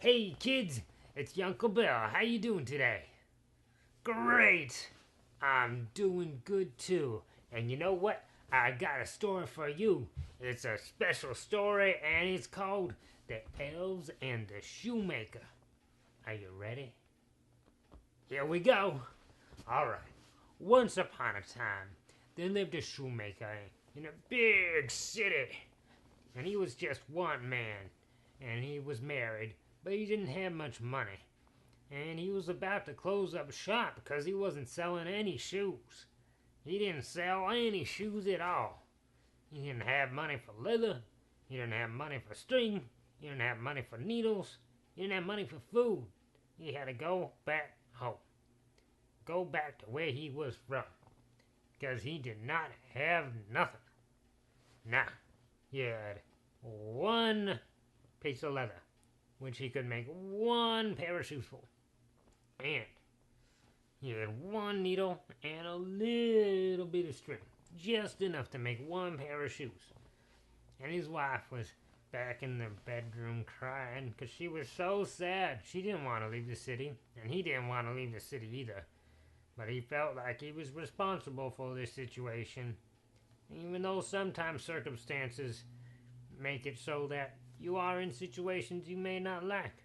Hey kids, it's your Uncle Bill. How you doing today? Great! I'm doing good too. And you know what? I got a story for you. It's a special story and it's called The Elves and the Shoemaker. Are you ready? Here we go. Alright. Once upon a time, there lived a shoemaker in a big city. And he was just one man. And he was married, but he didn't have much money. And he was about to close up shop because he wasn't selling any shoes. He didn't sell any shoes at all. He didn't have money for leather. He didn't have money for string. He didn't have money for needles. He didn't have money for food. He had to go back home. Go back to where he was from. Because he did not have nothing. Now, he had one piece of leather, which he could make one pair of shoes for. And he had one needle and a little bit of string, just enough to make one pair of shoes. And his wife was back in the bedroom crying because she was so sad. She didn't want to leave the city, and he didn't want to leave the city either. But he felt like he was responsible for this situation, even though sometimes circumstances make it so that you are in situations you may not like.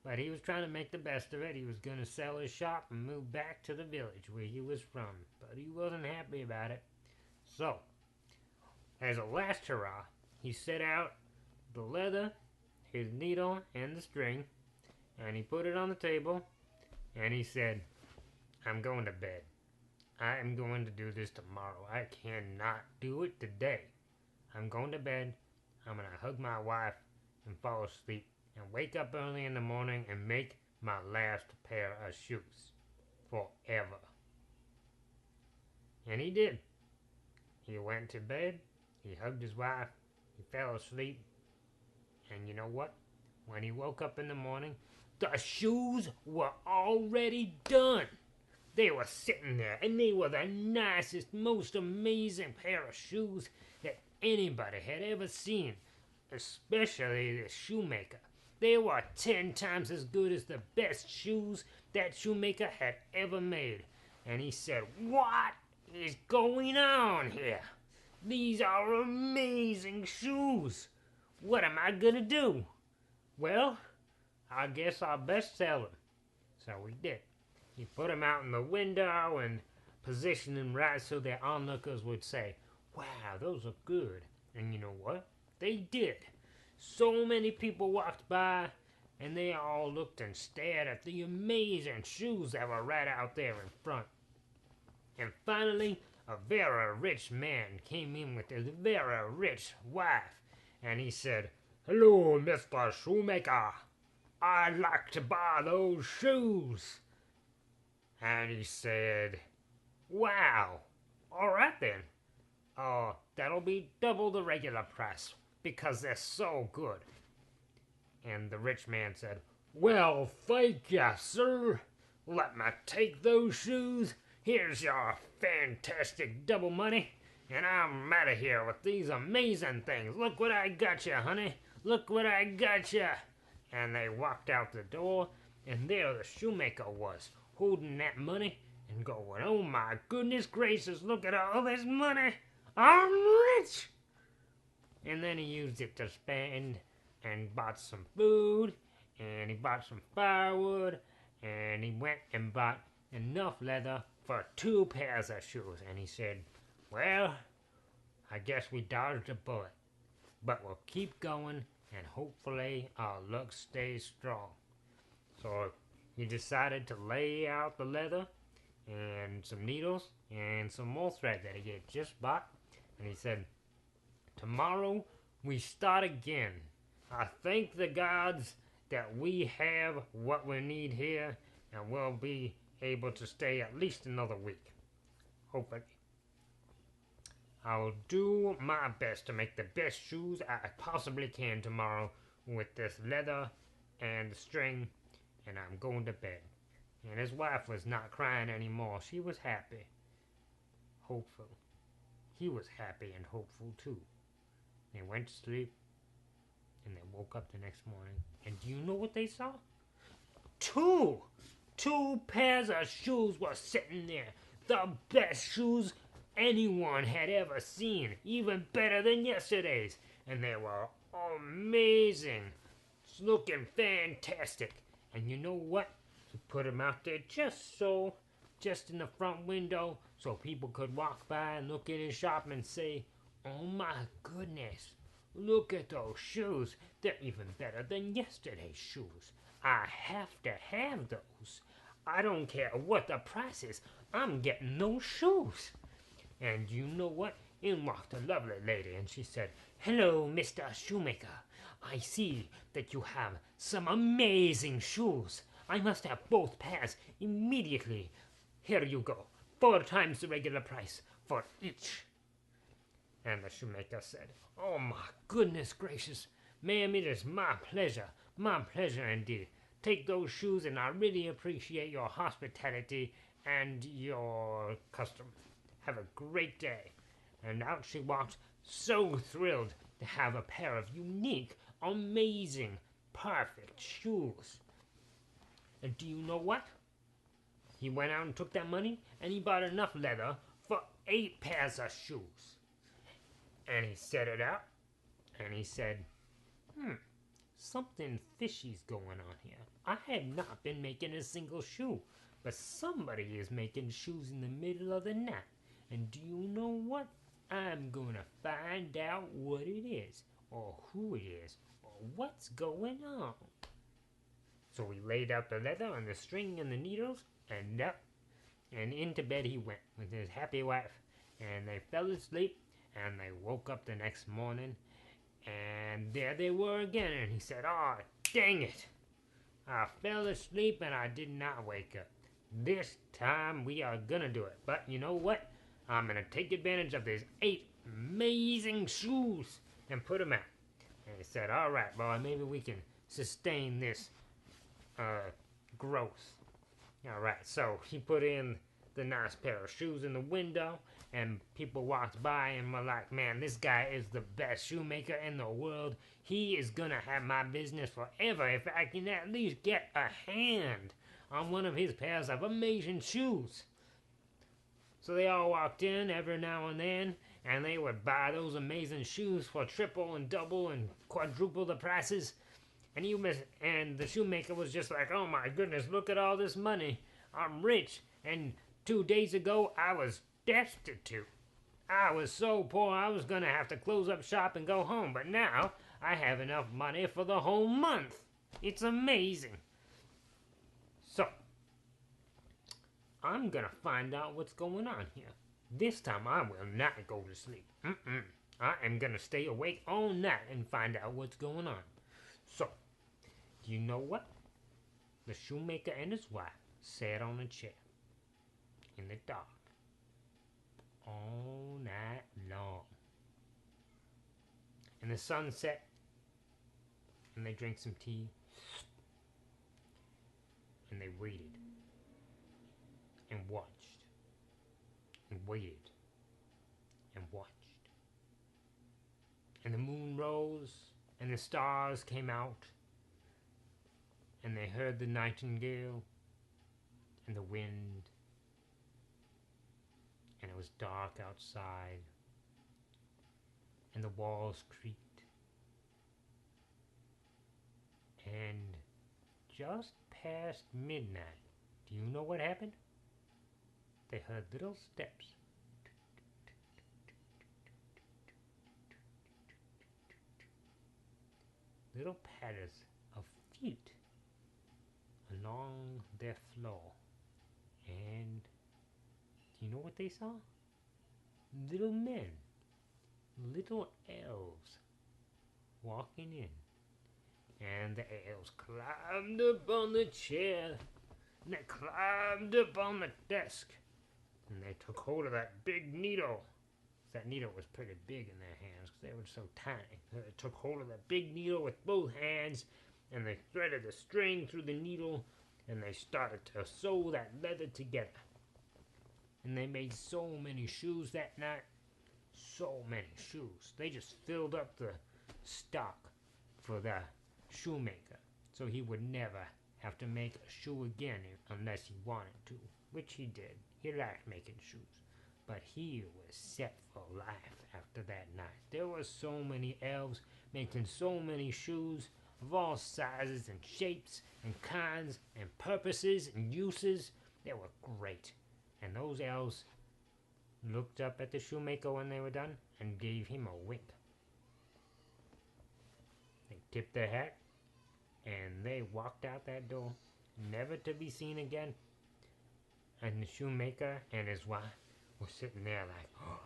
But he was trying to make the best of it. He was going to sell his shop and move back to the village where he was from. But he wasn't happy about it. So, as a last hurrah, he set out the leather, his needle, and the string, and he put it on the table, and he said, I'm going to bed. I am going to do this tomorrow. I cannot do it today. I'm going to bed. I'm going to hug my wife and fall asleep and wake up early in the morning and make my last pair of shoes forever. And he did. He went to bed, he hugged his wife, he fell asleep, and you know what? When he woke up in the morning, the shoes were already done. They were sitting there, and they were the nicest, most amazing pair of shoes that anybody had ever seen, especially the shoemaker. They were 10 times as good as the best shoes that shoemaker had ever made. And he said, what is going on here? These are amazing shoes. What am I gonna do? Well, I guess I'll best sell them. So we did. He put them out in the window and positioned them right so that onlookers would say, wow, those are good. And you know what? They did. So many people walked by, and they all looked and stared at the amazing shoes that were right out there in front. And finally, a very rich man came in with his very rich wife, and he said, hello, Mr. Shoemaker. I'd like to buy those shoes. And he said, wow, all right then. That'll be double the regular price, because they're so good. And the rich man said, well, thank you, sir. Let me take those shoes. Here's your fantastic double money. And I'm out of here with these amazing things. Look what I got you, honey. Look what I got you. And they walked out the door, and there the shoemaker was, holding that money and going, oh my goodness gracious, look at all this money. I'm rich. And then he used it to spend and bought some food, and he bought some firewood, and he went and bought enough leather for 2 pairs of shoes. And he said, well, I guess we dodged a bullet, but we'll keep going, and hopefully our luck stays strong. So he decided to lay out the leather and some needles and some more thread that he had just bought, and he said, tomorrow we start again. I thank the gods that we have what we need here, and we'll be able to stay at least another week. Hopefully. I'll do my best to make the best shoes I possibly can tomorrow with this leather and the string, and I'm going to bed. And his wife was not crying anymore. She was happy. Hopeful. He was happy and hopeful too. They went to sleep, And they woke up the next morning, and do you know what they saw? Two pairs of shoes were sitting there. The best shoes anyone had ever seen, even better than yesterday's. And they were amazing, looking fantastic. And you know what? He put them out there just in the front window, so people could walk by and look in his shop and say, "Oh my goodness, look at those shoes. They're even better than yesterday's shoes. I have to have those. I don't care what the price is. I'm getting those shoes." And you know what? In walked a lovely lady, and she said, "Hello, Mr. Shoemaker. I see that you have some amazing shoes. I must have both pairs immediately. Here you go. 4 times the regular price for each." And the shoemaker said, "Oh my goodness gracious, ma'am, it is my pleasure indeed. Take those shoes, and I really appreciate your hospitality and your custom. Have a great day." And out she walked, so thrilled to have a pair of unique, amazing, perfect shoes. And do you know what? He went out and took that money, and he bought enough leather for 8 pairs of shoes. And he set it out, and he said, "Something fishy's going on here. I have not been making a single shoe, but somebody is making shoes in the middle of the night. And do you know what? I'm gonna find out what it is, or who it is, or what's going on." So he laid out the leather and the string and the needles, and up and into bed he went with his happy wife. And they fell asleep, and they woke up the next morning, and there they were again. And he said, "Oh, dang it. I fell asleep and I did not wake up. This time we are gonna do it. But you know what? I'm gonna take advantage of these 8 amazing shoes and put them out." And he said, "All right, boy, maybe we can sustain this growth." All right, so he put in the nice pair of shoes in the window, and people walked by and were like, "Man, this guy is the best shoemaker in the world. He is gonna have my business forever if I can at least get a hand on one of his pairs of amazing shoes." So they all walked in every now and then, and they would buy those amazing shoes for triple and double and quadruple the prices. And the shoemaker was just like, "Oh my goodness, look at all this money. I'm rich. And 2 days ago, I was destitute. I was so poor I was going to have to close up shop and go home. But now I have enough money for the whole month. It's amazing. So I'm going to find out what's going on here. This time I will not go to sleep. I am going to stay awake all night and find out what's going on." So, you know what? The shoemaker and his wife sat on a chair in the dark all night long. And the sun set, and they drank some tea, and they waited and watched and waited and watched. And the moon rose, and the stars came out, and they heard the nightingale and the wind, and it was dark outside, and the walls creaked. And just past midnight, do you know what happened? They heard little steps. Little patters of feet along their floor. And do you know what they saw? Little men, little elves, walking in. And the elves climbed up on the chair, and they climbed up on the desk, and they took hold of that big needle. That needle was pretty big in their hands because they were so tiny. They took hold of that big needle with both hands, and they threaded the string through the needle, and they started to sew that leather together. And they made so many shoes that night. So many shoes. They just filled up the stock for the shoemaker, so he would never have to make a shoe again unless he wanted to, which he did. He liked making shoes, but he was set for life after that night. There were so many elves making so many shoes of all sizes and shapes and kinds and purposes and uses. They were great, and those elves looked up at the shoemaker when they were done and gave him a wink. They tipped their hat and they walked out that door, never to be seen again. And the shoemaker and his wife were sitting there like, oh.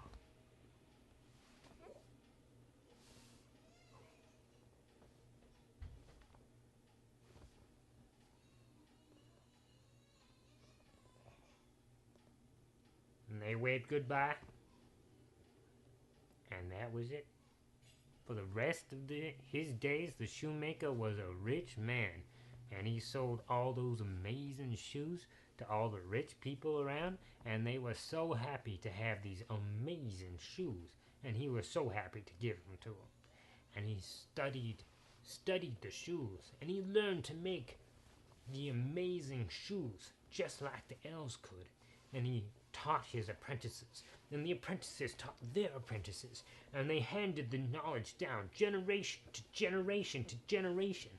And they waved goodbye, and that was it. For the rest of his days, the shoemaker was a rich man, and he sold all those amazing shoes to all the rich people around, and they were so happy to have these amazing shoes, and he was so happy to give them to them. And he studied the shoes, and he learned to make the amazing shoes just like the elves could. And he taught his apprentices, and the apprentices taught their apprentices, and they handed the knowledge down generation to generation to generation,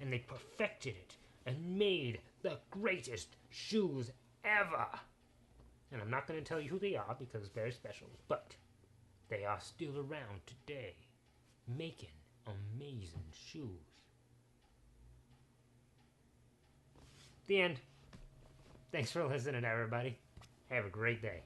and they perfected it and made the greatest shoes ever. And I'm not going to tell you who they are because it's very special, but they are still around today making amazing shoes. The end. Thanks for listening, everybody. Have a great day.